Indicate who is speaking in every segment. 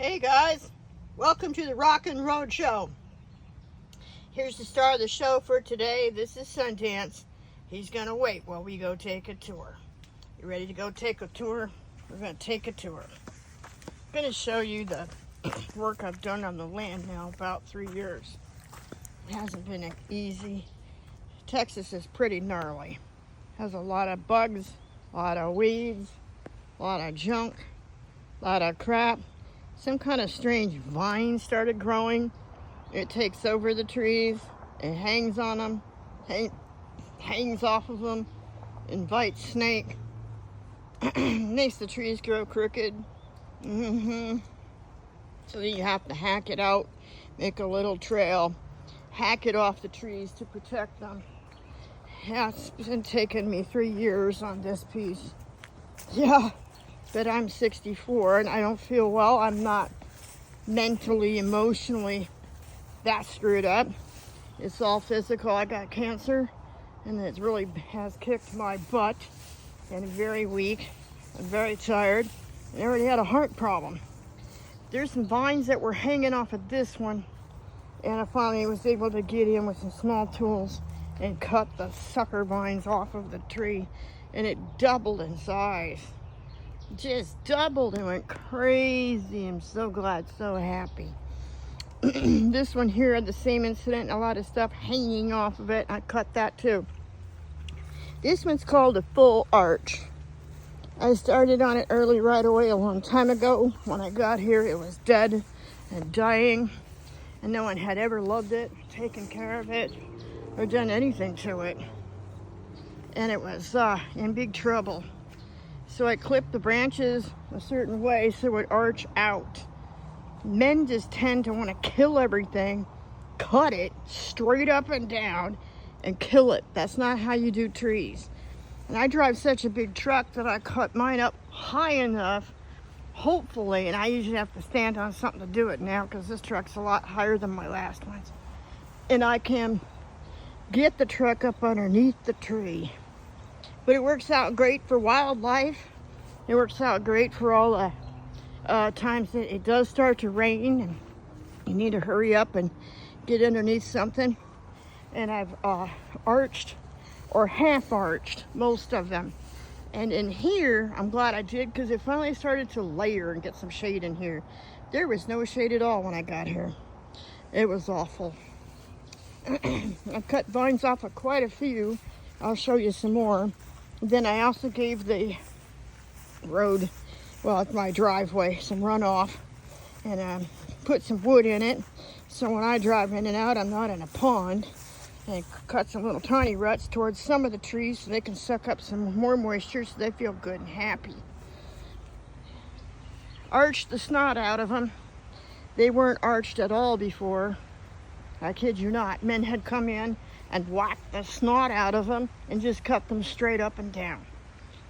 Speaker 1: Hey guys, welcome to the Rockin' Road Show. Here's the star of the show for today. This is Sundance. He's gonna wait while we go take a tour. You ready to go take a tour? We're gonna take a tour. I'm gonna show you the work I've done on the land now about 3 years. It hasn't been easy. Texas is pretty gnarly. Has a lot of bugs, a lot of weeds, a lot of junk, a lot of crap. Some kind of strange vine started growing. It takes over the trees. It hangs on them, hangs off of them, invites snake. Makes the trees grow crooked. So then you have to hack it out, make a little trail, hack it off the trees to protect them. Yeah, it's been taking me 3 years on this piece. Yeah. But I'm 64 and I don't feel well. I'm not mentally, emotionally that screwed up. It's all physical. I got cancer and it really has kicked my butt, and I'm very weak. I'm very tired. I already had a heart problem. There's some vines that were hanging off of this one, and I finally was able to get in with some small tools and cut the sucker vines off of the tree, and it doubled in size. Just doubled and went crazy. I'm so glad, so happy. This one here had the same incident, a lot of stuff hanging off of it. I cut that too. This one's called a full arch. I started on it early right away a long time ago. When I got here, it was dead and dying, and no one had ever loved it, taken care of it, or done anything to it. And it was in big trouble. So I clipped the branches a certain way so it would arch out. Men just tend to want to kill everything, cut it straight up and down, and kill it. That's not how you do trees. And I drive such a big truck that I cut mine up high enough, hopefully, and I usually have to stand on something to do it now because this truck's a lot higher than my last ones. And I can get the truck up underneath the tree. But it works out great for wildlife. It works out great for all the times that it does start to rain and you need to hurry up and get underneath something. And I've arched or half arched most of them. And in here, I'm glad I did because it finally started to layer and get some shade in here. There was no shade at all when I got here. It was awful. I cut vines off of quite a few. I'll show you some more. Then I also gave the road, well, it's my driveway, some runoff, and put some wood in it. So when I drive in and out, I'm not in a pond. And cut some little tiny ruts towards some of the trees so they can suck up some more moisture so they feel good and happy. Arched the snot out of them. They weren't arched at all before. I kid you not. Men had come in and whacked the snot out of them and just cut them straight up and down.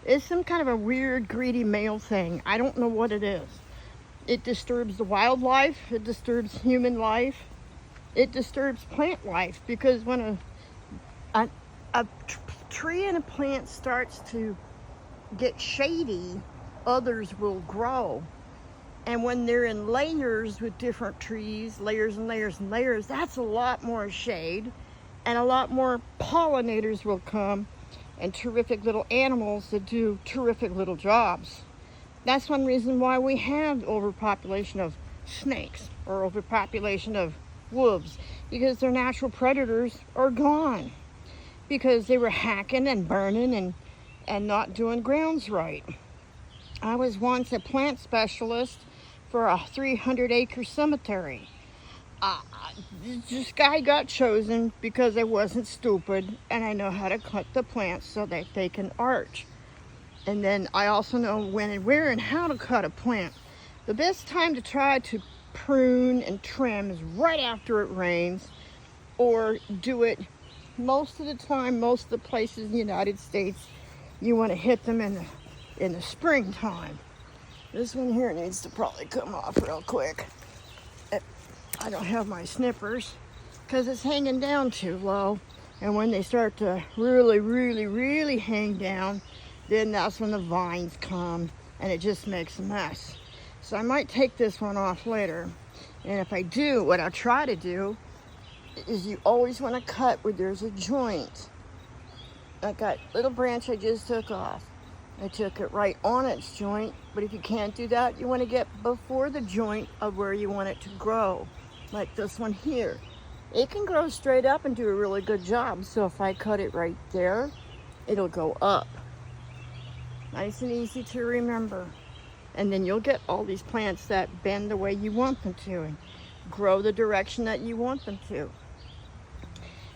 Speaker 1: It's some kind of a weird, greedy male thing. I don't know what it is. It disturbs the wildlife. It disturbs human life. It disturbs plant life because when a tree and a plant starts to get shady, others will grow. And when they're in layers with different trees, layers and layers and layers, that's a lot more shade. And a lot more pollinators will come and terrific little animals that do terrific little jobs. That's one reason why we have overpopulation of snakes or overpopulation of wolves, because their natural predators are gone because they were hacking and burning and not doing grounds right. I was once a plant specialist for a 300-acre cemetery. This guy got chosen because I wasn't stupid and I know how to cut the plants so that they can arch. And then I also know when and where and how to cut a plant. The best time to try to prune and trim is right after it rains, or do it most of the time. Most of the places in the United States, you want to hit them in the springtime. This one here needs to probably come off real quick. I don't have my snippers because it's hanging down too low. And when they start to really, really, really hang down, then that's when the vines come and it just makes a mess. So I might take this one off later. And if I do, what I'll try to do is you always want to cut where there's a joint. I got little branch I just took off. I took it right on its joint, but if you can't do that, you want to get before the joint of where you want it to grow, like this one here. It can grow straight up and do a really good job, so if I cut it right there, it'll go up. Nice and easy to remember. And then you'll get all these plants that bend the way you want them to and grow the direction that you want them to.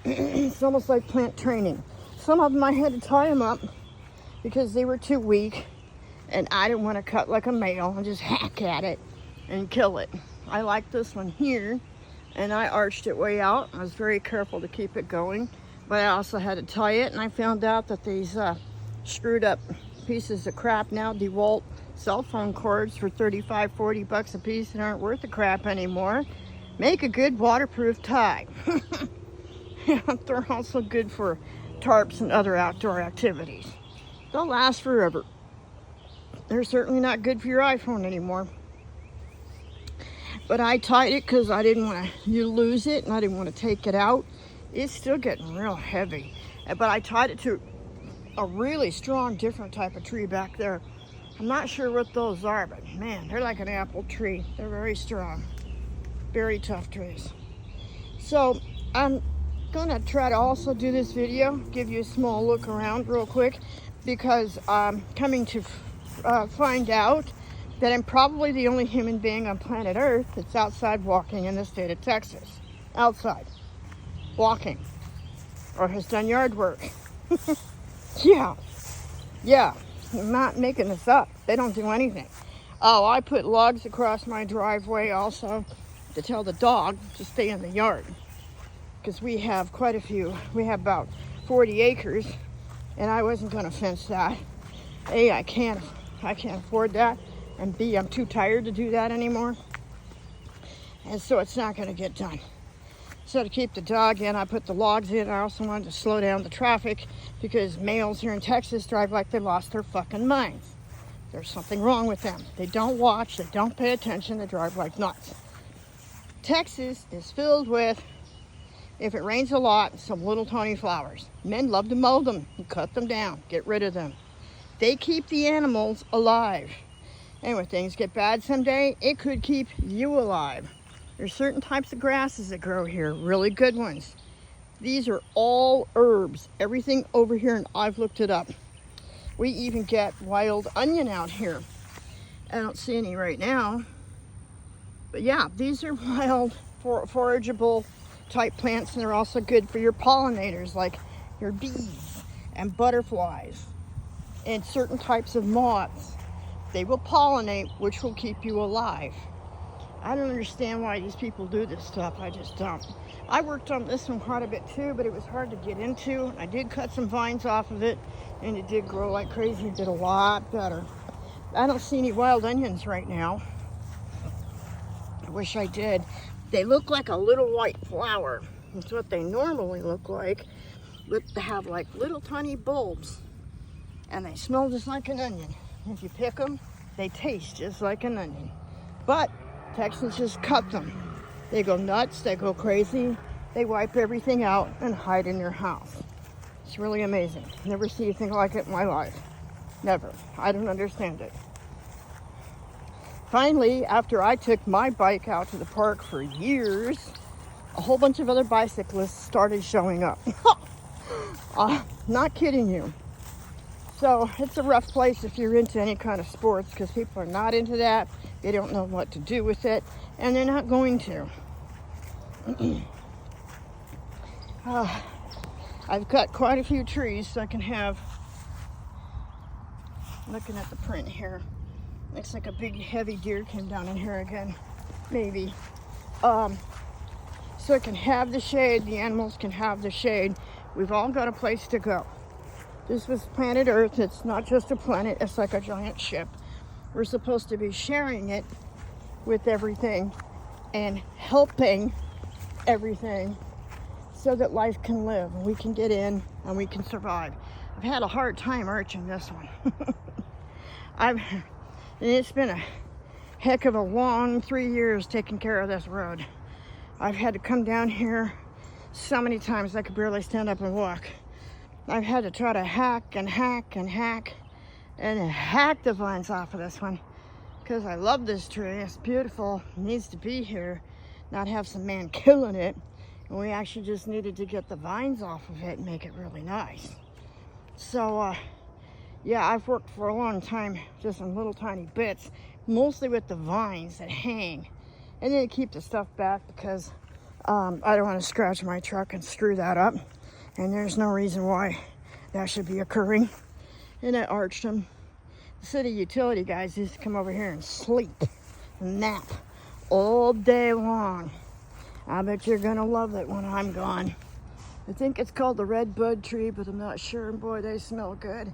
Speaker 1: It's almost like plant training. Some of them I had to tie them up because they were too weak, and I didn't want to cut like a male and just hack at it and kill it. I like this one here, and I arched it way out. I was very careful to keep it going, but I also had to tie it, and I found out that these screwed up pieces of crap now, DeWalt cell phone cords for 35, 40 bucks a piece, and aren't worth the crap anymore, make a good waterproof tie. They're also good for tarps and other outdoor activities. They'll last forever. They're certainly not good for your iPhone anymore. But I tied it because I didn't want you to lose it, and I didn't want to take it out. It's still getting real heavy. But I tied it to a really strong, different type of tree back there. I'm not sure what those are, but man, they're like an apple tree. They're very strong. Very tough trees. So I'm gonna try to also do this video, give you a small look around real quick, because I'm coming to find out that I'm probably the only human being on planet Earth that's outside walking in the state of Texas. Outside. Walking. Or has done yard work. Yeah. I'm not making this up. They don't do anything. Oh, I put logs across my driveway also to tell the dog to stay in the yard. Because we have quite a few. We have about 40 acres, and I wasn't going to fence that. A, I can't afford that, and B, I'm too tired to do that anymore. And so it's not going to get done. So to keep the dog in, I put the logs in. I also wanted to slow down the traffic because males here in Texas drive like they lost their fucking minds. There's something wrong with them. They don't watch, they don't pay attention, they drive like nuts. Texas is filled with, if it rains a lot, some little tiny flowers. Men love to mow them and cut them down, get rid of them. They keep the animals alive. And when things get bad someday, it could keep you alive. There's certain types of grasses that grow here, really good ones. These are all herbs, everything over here, and I've looked it up. We even get wild onion out here. I don't see any right now. But yeah, these are wild, forageable type plants, and they're also good for your pollinators, like your bees and butterflies and certain types of moths. They will pollinate, which will keep you alive. I don't understand why these people do this stuff. I just don't. I worked on this one quite a bit too, but it was hard to get into. I did cut some vines off of it, and it did grow like crazy. It did a lot better. I don't see any wild onions right now. I wish I did. They look like a little white flower. That's what they normally look like. But they have like little tiny bulbs, and they smell just like an onion. If you pick them, they taste just like an onion. But Texans just cut them. They go nuts, they go crazy, they wipe everything out and hide in your house. It's really amazing. Never see anything like it in my life. Never. I don't understand it. Finally, after I took my bike out to the park for years, a whole bunch of other bicyclists started showing up. Not kidding you. So it's a rough place if you're into any kind of sports, because people are not into that. They don't know what to do with it, and they're not going to. I've cut quite a few trees so I can have, looking at the print here, looks like a big heavy deer came down in here again, maybe. So I can have the shade, the animals can have the shade. We've all got a place to go. This was planet Earth. It's not just a planet, it's like a giant ship. We're supposed to be sharing it with everything and helping everything so that life can live and we can get in and we can survive. I've had a hard time arching this one. It's been a heck of a long 3 years taking care of this road. I've had to come down here so many times I could barely stand up and walk. I've had to try to hack and hack and hack and hack the vines off of this one because I love this tree. It's beautiful. It needs to be here, not have some man killing it. And we actually just needed to get the vines off of it and make it really nice. So, yeah, I've worked for a long time just in little tiny bits, mostly with the vines that hang. And then keep the stuff back because I don't want to scratch my truck and screw that up. And there's no reason why that should be occurring. And I arched them. The city utility guys used to come over here and sleep and nap all day long. I bet you're gonna love it when I'm gone. I think it's called the red bud tree, but I'm not sure. And boy, they smell good.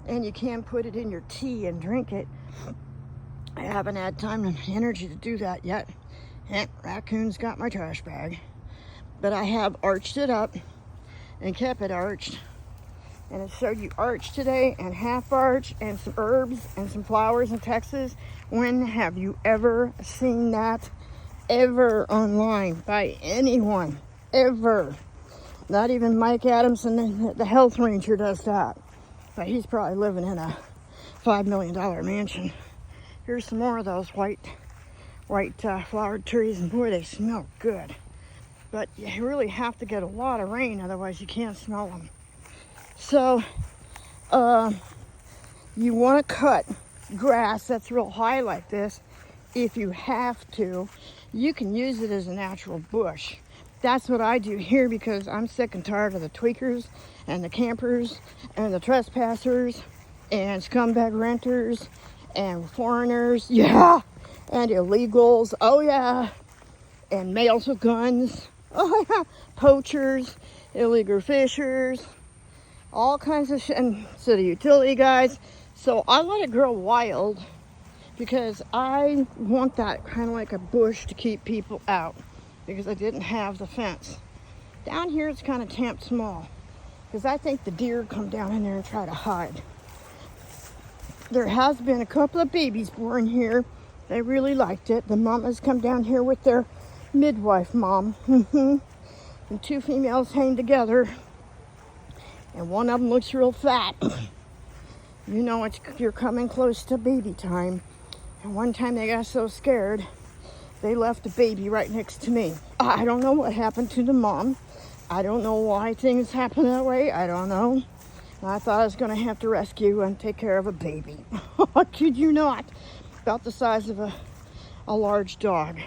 Speaker 1: And you can put it in your tea and drink it. I haven't had time and energy to do that yet. And raccoons got my trash bag. But I have arched it up and kept it arched. And it showed you arch today and half arch and some herbs and some flowers in Texas. When have you ever seen that ever online by anyone? Ever. Not even Mike Adamson, the health ranger, does that. But he's probably living in a $5 million mansion. Here's some more of those white flowered trees, and boy, they smell good. But you really have to get a lot of rain, otherwise you can't smell them. So, you want to cut grass that's real high like this. If you have to, you can use it as a natural bush. That's what I do here because I'm sick and tired of the tweakers and the campers and the trespassers and scumbag renters and foreigners, yeah, and illegals, oh yeah, and males with guns, oh yeah, poachers, illegal fishers, all kinds of shit, and city utility guys. So I let it grow wild because I want that kind of like a bush to keep people out because I didn't have the fence. Down here it's kind of tamped small because I think the deer come down in there and try to hide. There has been a couple of babies born here. They really liked it. The mamas come down here with their midwife mom. And two females hang together. And one of them looks real fat. You know you're coming close to baby time. And one time they got so scared, they left a baby right next to me. I don't know what happened to the mom. I don't know why things happen that way. I don't know. I thought I was going to have to rescue and take care of a baby. I kid you not. About the size of a large dog.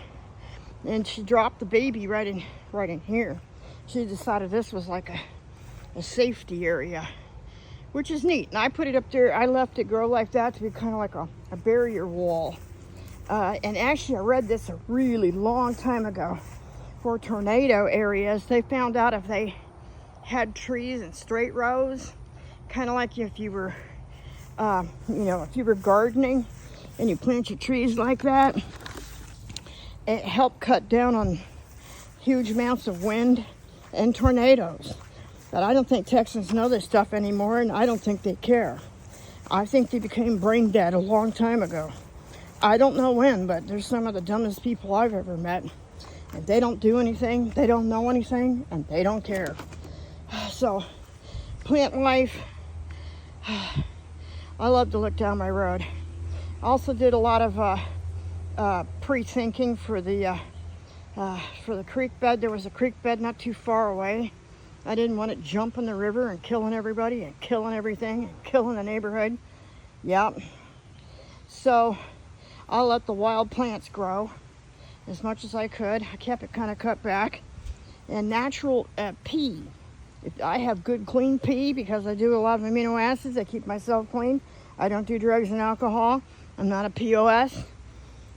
Speaker 1: And she dropped the baby right in here. She decided this was like a safety area, which is neat. And I put it up there. I left it grow like that to be kind of like a barrier wall. And actually, I read this a really long time ago. For tornado areas, they found out if they had trees in straight rows, kind of like if you were, if you were gardening and you plant your trees like that, it helped cut down on huge amounts of wind and tornadoes. But I don't think Texans know this stuff anymore, and I don't think they care. I think they became brain dead a long time ago. I don't know when, but they're some of the dumbest people I've ever met. And they don't do anything, they don't know anything, and they don't care. So, plant life. I love to look down my road. Also did a lot of pre-thinking for the creek bed. There was a creek bed not too far away. I didn't want it jumping the river and killing everybody and killing everything and killing the neighborhood. Yep. So I let the wild plants grow as much as I could. I kept it kind of cut back. And natural pee. I have good clean pee because I do a lot of amino acids. I keep myself clean. I don't do drugs and alcohol. I'm not a POS.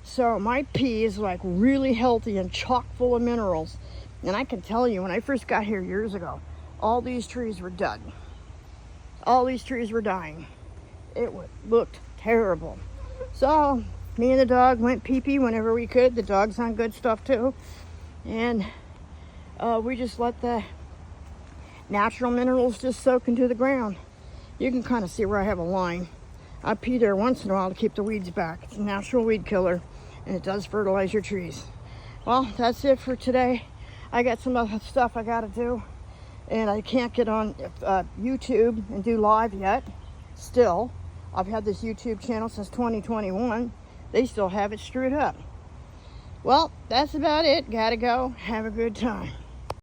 Speaker 1: So my pee is like really healthy and chock full of minerals. And I can tell you, when I first got here years ago, all these trees were dead. All these trees were dying. It looked terrible. So me and the dog went pee-pee whenever we could. The dog's on good stuff too. And we just let the natural minerals just soak into the ground. You can kind of see where I have a line. I pee there once in a while to keep the weeds back. It's a natural weed killer. and it does fertilize your trees. Well, that's it for today. I got some other stuff I gotta do, and I can't get on YouTube and do live yet. Still, I've had this YouTube channel since 2021. They still have it screwed up. Well, that's about it. Gotta go. Have a good time.